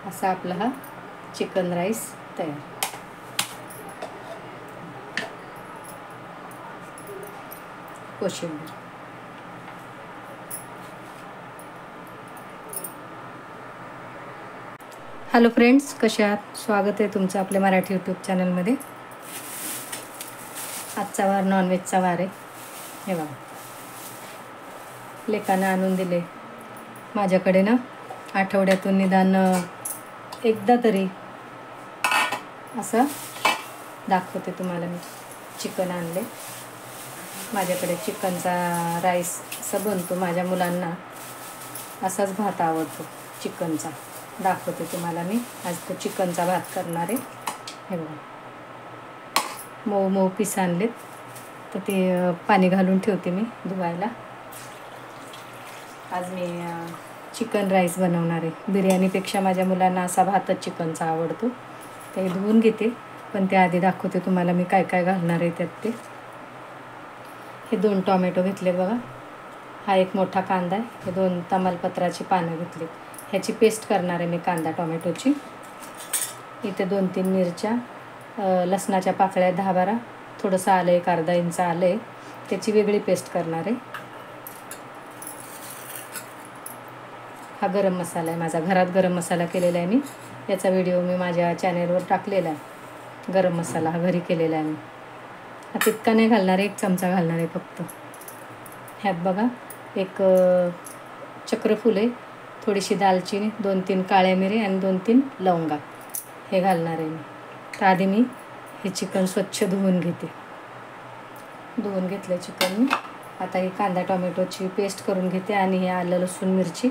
असा आपला हा चिकन राईस तयार. कोशिंबीर. हॅलो फ्रेंड्स, कसे आहात? स्वागत आहे तुमचं आपल्या मराठी यूट्यूब चॅनलमध्ये. आजचा वार नॉनव्हेजचा वार आहे. हे बघा, लेकानं आणून दिले माझ्याकडे ना. आठवड्यातून निदान एकदा तरी असं दाखवते तुम्हाला. मी चिकन आणले. माझ्याकडे चिकनचा राईस असं बनतो. माझ्या मुलांना असाच भात आवडतो चिकनचा. दाखवते तुम्हाला मी. आज तो चिकनचा भात करणार आहे. हे बघा, मऊ मऊ पीस आणलेत, तर ते पाणी घालून ठेवते मी धुवायला. आज मी चिकन राईस बनवणार आहे. बिर्याणीपेक्षा माझ्या मुलांना असा भातच चिकनचा आवडतो. ते धुवून घेते, पण ते आधी दाखवते तुम्हाला मी काय काय घालणार आहे त्यात. ते हे 2 टोमॅटो घेतलेत बघा. हा एक मोठा कांदा आहे. हे 2 तमालपत्राची पानं घेतलीत. ह्याची पेस्ट करणार आहे मी कांदा टोमॅटोची. इथे 2-3 मिरच्या, लसणाच्या पाकळ्या 10-12, थोडंसं आलं, 1 अर्धा इंच आलं आहे, त्याची वेगळी पेस्ट करणार आहे. हा गरम मसाला आहे माझा. घरात गरम मसाला केलेला आहे मी. याचा व्हिडिओ मी माझ्या चॅनेलवर टाकलेला आहे. गरम मसाला हा घरी केलेला आहे मी. हा तितका नाही घालणार आहे, 1 चमचा घालणार आहे फक्त. ह्यात बघा, 1 चक्रफूल आहे, थोडीशी दालचिनी, 2-3 काळ्या मिरी आणि 2-3 लवंगा हे घालणार आहे मी. तर आधी मी हे चिकन स्वच्छ धुवून घेते. धुवून घेतलं चिकन मी. आता ही कांदा टोमॅटोची पेस्ट करून घेते आणि हे आलं लसूण मिरची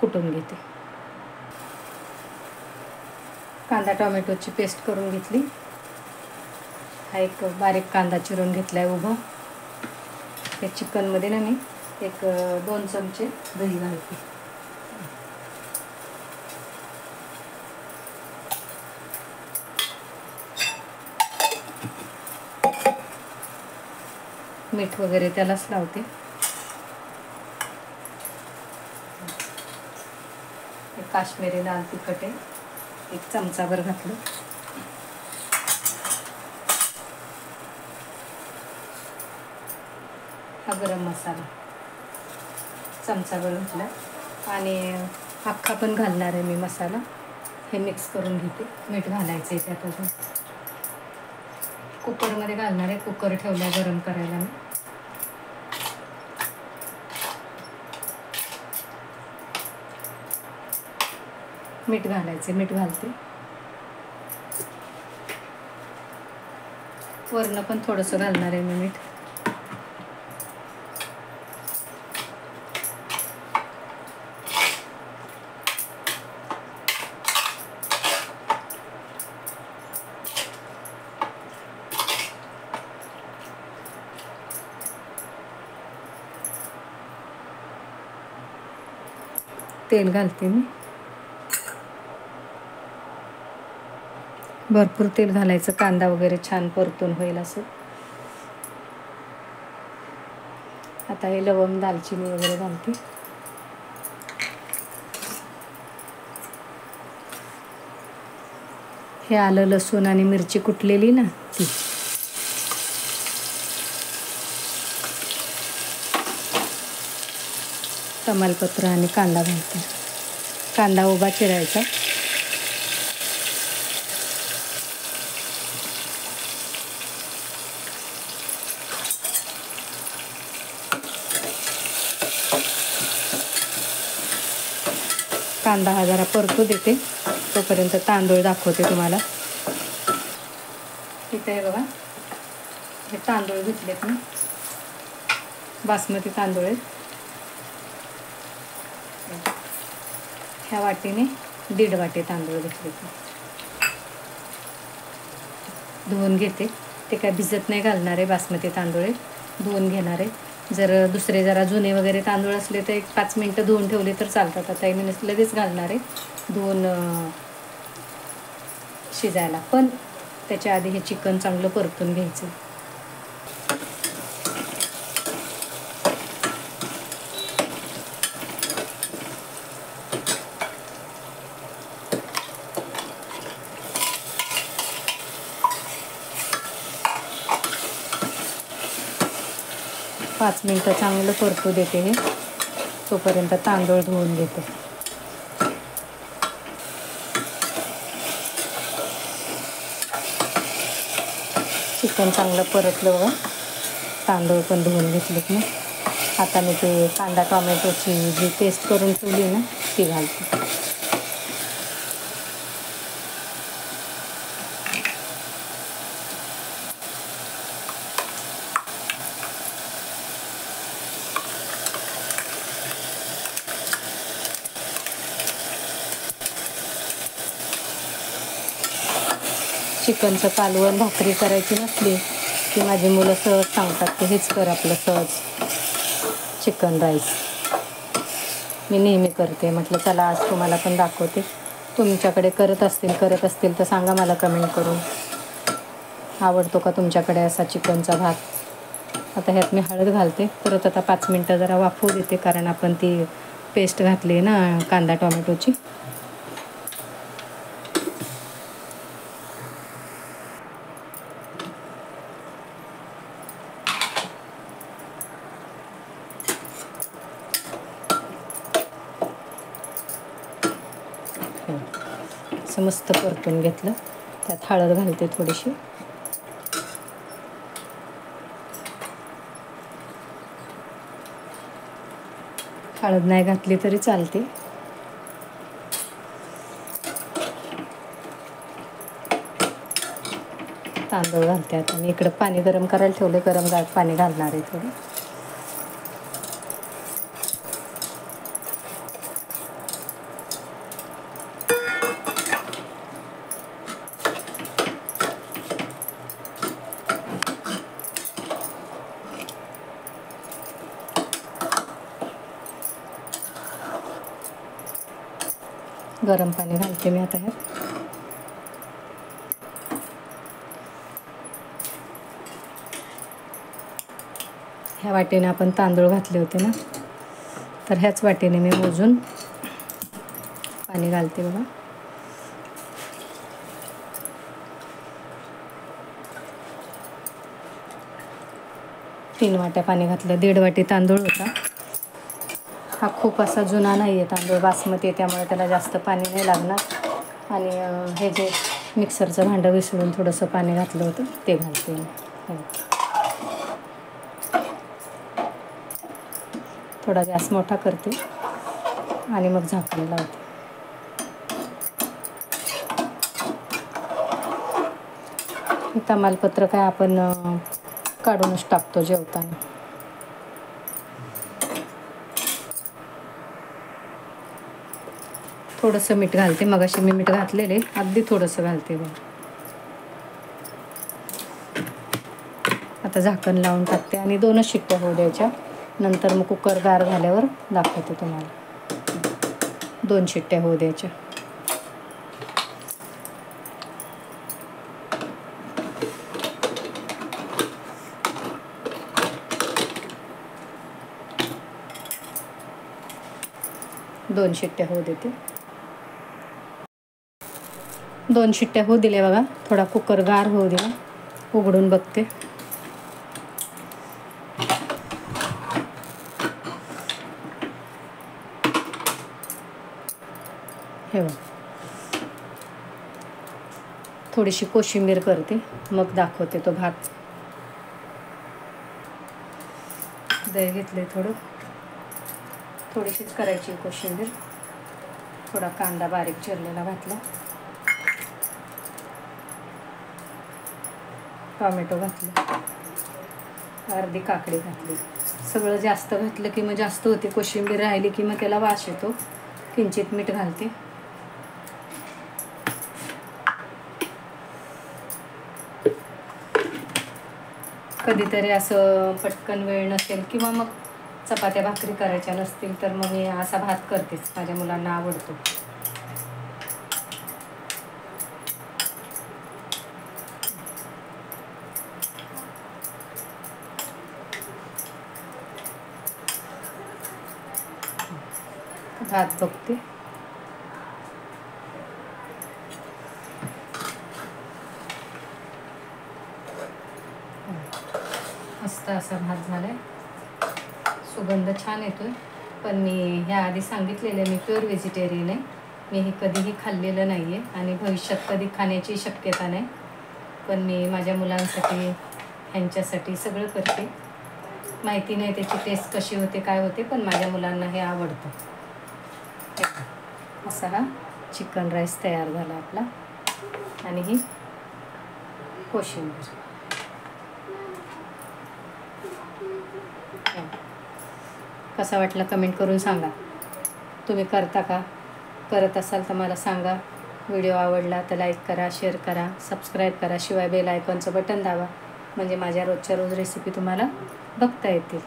कुटून घेते. कांदा टोमॅटोची पेस्ट करून घेतली. हा एक बारीक कांदा चिरून घेतला आहे उभा. हे चिकनमध्ये ना मी 2 चमचे दही घालते. मीठ वगैरे त्यालाच लावते. काश्मीरी लाल तिखट आहे, 1 चमचाभर घातलं. हा गरम मसाला चमचाभर घातला आणि अख्खा पण घालणार आहे मी मसाला. हे मिक्स करून घेते. मीठ घालायचं आहे त्यात अजून. कुकरमध्ये घालणार आहे. कुकर ठेवला गरम करायला मी. मीठ घालायचे. मीठ घालते. वरनं पण थोडंसं घालणार आहे मी मीठ. तेल घालते मी. भरपूर तेल घालायचं, कांदा वगैरे छान परतून होईल असं. आता हे लवंग दालचिनी वगैरे घालते. हे आलं लसूण आणि मिरची कुटलेली ना ती. तमालपत्र आणि कांदा घालते. कांदा उभा चिरायचा. कांदा हा जरा परतू देते, तोपर्यंत तांदूळ दाखवते तुम्हाला. इथे बघा, हे तांदूळ घेतलेत मी. बासमती तांदूळ आहेत. ह्या वाटीने 1.5 वाटी तांदूळ घेतले. धुवून घेते. ते काय भिजत नाही घालणार आहे. बासमती तांदूळ धुवून घेणार आहे. जर दुसरे जरा जुने वगैरे तांदूळ असले तर 1-5 मिनटं धुवून ठेवले तर चालतात. आता मी लगेच घालणार आहे धुवून शिजायला. पण त्याच्या आधी हे चिकन चांगलं परतून घ्यायचं. 5 मिनटं चांगलं परतू देते हे, तोपर्यंत तांदूळ धुवून घेते. चिकन चांगलं परतलं बघा, तांदूळ पण धुवून घेतलेत मी. आता मी ते कांदा टोमॅटोची जी पेस्ट करून ठेवली ना ती घालते. चिकनचं कालवण भाकरी करायची नसली की माझी मुलं सहज सांगतात की हेच कर आपलं सहज चिकन राईस. मी नेहमी करते. म्हटलं चला आज तुम्हाला पण दाखवते. तुमच्याकडे करत असतील तर सांगा मला कमेंट करून. आवडतो का तुमच्याकडे असा चिकनचा भात? आता ह्यात मी हळद घालते. परत आता 5 मिनटं जरा वाफवू देते, कारण आपण ती पेस्ट घातली ना कांदा टोमॅटोची. असं मस्त परतून घेतलं. त्यात हळद घालते थोडीशी. हळद नाही घातली तरी चालते. तांदूळ घालते आता मी. इकडं पाणी गरम करायला ठेवले. गरम पाणी घालणार आहे थोडं. गरम पाणी घालते मी आता ह्यात. ह्या वाटीने आपण तांदूळ घातले होते ना, तर ह्याच वाटीने मी मोजून पाणी घालते बघा. तीन वाट्या पाणी घातलं. 1.5 वाटी तांदूळ होता. हा खूप असा जुना नाही आहे तांदूळ, बासमती आहे, त्यामुळे त्याला जास्त पाणी नाही लागणार. आणि हे जे मिक्सरचं भांडं विसळून थोडंसं पाणी घातलं होतं ते घालते मी. थोडा गॅस मोठा करते आणि मग झाकण लावते. हे तमालपत्र काय आपण काढूनच टाकतो जेवताना. थोडंसं मीठ घालते. मगाशी मी मीठ घातलेले, अगदी थोडंसं घालते बघ. आता झाकण लावून टाकते आणि 2च शिट्ट्या होऊ द्यायच्या. नंतर मग कुकर गार झाल्यावर दाखवते तुम्हाला. 2 शिट्ट्या होऊ द्यायच्या. दोन शिट्ट्या होऊ देते. 2 शिट्ट्या होऊ दिल्या बघा. थोडा कुकर गार होऊ दिला. उघडून बघते. हे बघ, थोडीशी कोशिंबीर करते, मग दाखवते तो भात. दही घेतले थोडं. थोडीशीच करायची कोशिंबीर. थोडा कांदा बारीक चिरलेला घातला. टोमॅटो घातलं. अर्धी काकडी घातली. सगळं जास्त घातलं की मग जास्त होते. कोशिंबीर राहिली की मग त्याला वास येतो. किंचित मीठ घालते. कधीतरी असं पटकन वेळ नसेल किंवा मग चपात्या भाकरी करायच्या नसतील तर मग मी असा भात करतेच. माझ्या मुलांना आवडतो. भात बघते. मस्त असा भात झालाय. सुगंध छान येतो आहे. पण मी ह्या आधी सांगितलेलं मी प्युअर व्हेजिटेरियन आहे. मी हे कधीही खाल्लेलं नाही आहे आणि भविष्यात कधी खाण्याची शक्यता नाही. पण मी माझ्या मुलांसाठी ह्यांच्यासाठी सगळं करते. माहिती नाही त्याची टेस्ट कशी होते काय होते, पण माझ्या मुलांना हे आवडतं. असा हा चिकन राईस तयार झाला आपला. आणि ही कोशिंबीर. कसा वाटला कमेंट करून सांगा. तुम्ही करता का? करत असाल तर मला सांगा. व्हिडिओ आवडला तर लाईक करा, शेअर करा, सबस्क्राईब करा. शिवाय बेल आयकॉनचं बटन दाबा म्हणजे माझ्या रोजच्या रोज रेसिपी तुम्हाला बघता येतील.